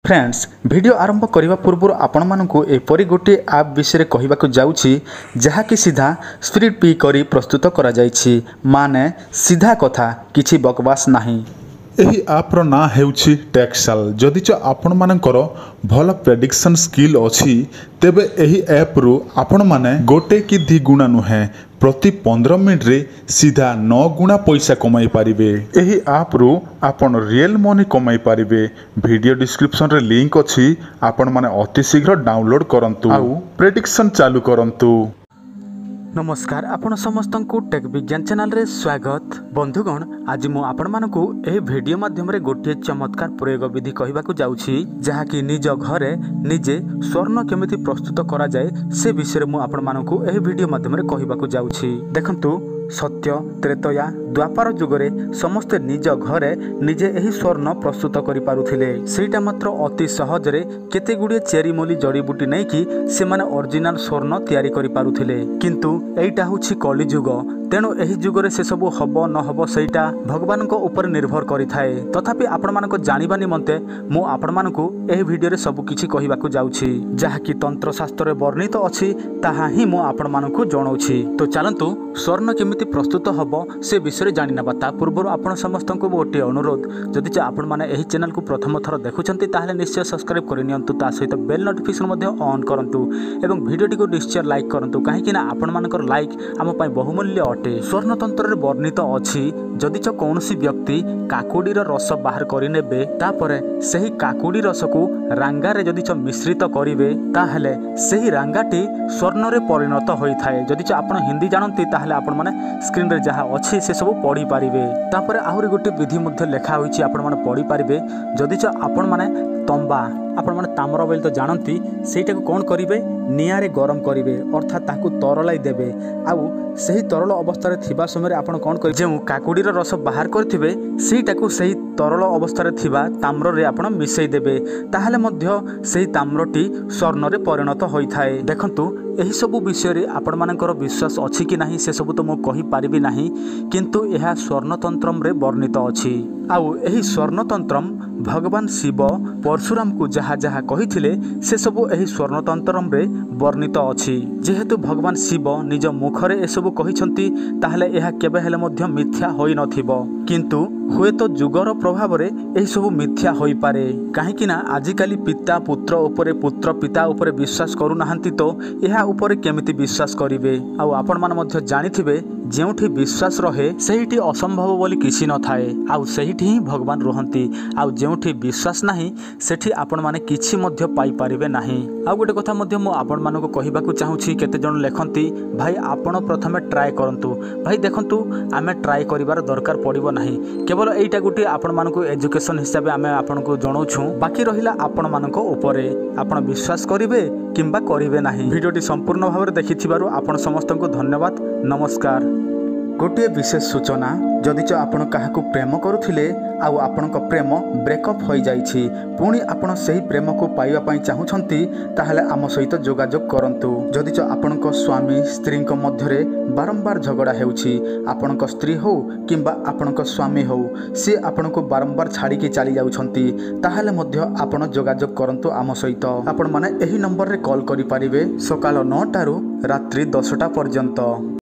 Friends video आरंभ करने पूर्व आपण मानकु एपरी गोटे आप विषय कहवाक जाऊँगी जहाँकि सीधा स्पिरिट पी करी प्रस्तुत करा जायछि माने सीधा कथा किछि बकवास नाही। एही आप्र ना हेउछि टैक्साल। जदि आपण मानकर भल प्रेडिक्शन स्किल अछि तेबे एही ऐप रु आपण माने गोटे कि 2 गुणा नुहे प्रति 15 मिनट रे सीधा 9 गुणा पैसा कमाई पारिबे। एही ऐप रु आपण रियल मनी कमाई पारिबे। वीडियो डिस्क्रिप्शन रे लिंक अछि, आपण माने अति शीघ्र डाउनलोड करंतु आउ प्रेडिक्शन चालू करंतु। नमस्कार, आपण समस्त को टेक विज्ञान चैनल रे स्वागत। बंधुगण, आज मु आपण मानकु एही वीडियो माध्यम रे गोटे चमत्कार प्रयोग विधि कहबाकू जाउछि जहाँकि निज घरे निजे स्वर्ण केमिति प्रस्तुत करा जाए से विषय मु आपण मानकु एही वीडियो माध्यम रे कहबाकू जाउछि। देखंतु सत्य त्रेतया द्वापर जुगरे समस्ते निज घरे निजे एही स्वर्ण प्रस्तुत करि पारुथिले। सेटा मात्र अति सहज रे केते गुडे चेरी मोली जड़ीबूटी नै कि से माने ओरिजिनल स्वर्ण तयारी करि पारुथिले। किंतु एइटा होछि कली जुग, तेणु एही जुगरे से सबु हबो न हबो सेटा भगवान को ऊपर निर्भर करि थाए। तथापि आपण मानको जानिबा निमंते मु आपण मानको एही वीडियो रे सब किछि कहिबाकू जाउछि जहा कि तंत्र शास्त्र रे वर्णित अछि ताहा ही मु आपण मानको जणाउछि। तो चलंतु स्वर्ण केमिति प्रस्तुत हबो से विषय जानि नबा। ता पूर्व आपण समस्त को गोटे अनुरोध, जदि आपण माने एही चैनल को प्रथम थर देखुछंती ताहले निश्चय सब्सक्राइब करि नियंतु, ता सहित बेल नोटिफिकेशन मध्ये ऑन करंतु एवं वीडियो टी को निश्चय लाइक करंतु, काहे कि ना आपण मानकर लाइक आम पई बहुमूल्य अटे। स्वर्ण तंत्र रे वर्णित अछि जदि कौनसी व्यक्ति काकुडीर रस बाहर करि नेबे तापरे सही काकुडी रस को रांगारे जदि मिश्रित करिवे ताहले सही रांगाटी स्वर्ण रे परिणत होई थाए। जदि आपण हिंदी जानती ताहले आपण माने स्क्रीन रे जहा अछि से सब पढ़ी पारिबे। तापरे आहुरी गोटे विधि मध्ये लेखा होईछि आपण माने पढ़ी पारिबे। जदि आपण माने तंबा आपण माने ताम्र बोली तो जानती सेटा को कोन करिवे नियारे गरम करिवे अर्थात ताकू तरलाई देबे। आउ सही तरल अवस्था रे थिबा समय आपण कोन करि जे काकुडीर रस बाहर करथिबे सेटा को सही तरल अवस्था रे थिबा ताम्र रे आपण मिसई देबे, ताहले मध्य सही ताम्रटी स्वर्ण रे परिणत होई थाए। देखंतु एही सबु विषय रे आपण मानकर विश्वास अछि कि नाही से सबु तो मो कहि पारिबि नाही, किंतु एहा स्वर्ण तंत्रम रे वर्णित अछि। आउ एही स्वर्ण तंत्रम भगवान शिव परशुराम को जहाँ जहाँ कहिथिले से सबु एही स्वर्ण तंत्रम रे वर्णित अछि। जेहेतु भगवान शिव निज मुखरे ए सबु कहिसंती ताहले एहा केबे हेले मध्य मिथ्या होई नथिबो, किंतु हुए तो जुगर प्रभाव रे एही सबु मिथ्या होई पारे। काहे कि ना आजिकाली पिता पुत्र उपरे पुत्र पिता उपरे विश्वास करू नाहंती तो एहा उपरे केमिति विश्वास करिवे। आउ आपण मान मध्य जानिथिबे जेउठी विश्वास रहे सेहिठी असंभव बोली किछि न थाए, आउ सेहिठी ही भगवान रहंती। आउ जेउठी विश्वास नाही सेठी आपण माने किछि मध्य पाई पारिबे नाही। आउ गोटे कथा मध्य मो आपण मानको कहिबाकू चाहूछि, केते जण लेखंती भाई आपण प्रथमे ट्राए करंतु। भाई देखंतु आमे ट्राए करिवार दरकार पड़िबो नाही, केवल एइटा गोटे आपण मानको एजुकेशन हिसाब आमे आपनको जणाउछु। बाकी रहिला आपण मानको ऊपरे आपण विश्वास करिवे किंबा करिवे नाही। वीडियोटी संपूर्ण भाव देखिथिबारु आपण समस्त को धन्यवाद। नमस्कार। गोटे विशेष सूचना, जदि आपण काहाकू प्रेम करुथिले आउ आपणक प्रेम ब्रेकअप हो जाइछि पुणी आपण सही प्रेम को पाइबा पई चाहुछंती ताहले आम सहित जोगाजोग करंतु। जदि आपणक स्वामी स्त्री मध्यरे बारंबार झगड़ा हेउछि, आपणक स्त्री हो किंबा आपणक स्वामी हो सी आपणको बारंबार छाड़ी के चली जाउछंती ताहले मध्य आपण जोगाजोग करंतु आम सहित। आपण माने एही नंबर रे कॉल करि पारिबे सकाळ 9 टारू रात्रि 10टा पर्यंत।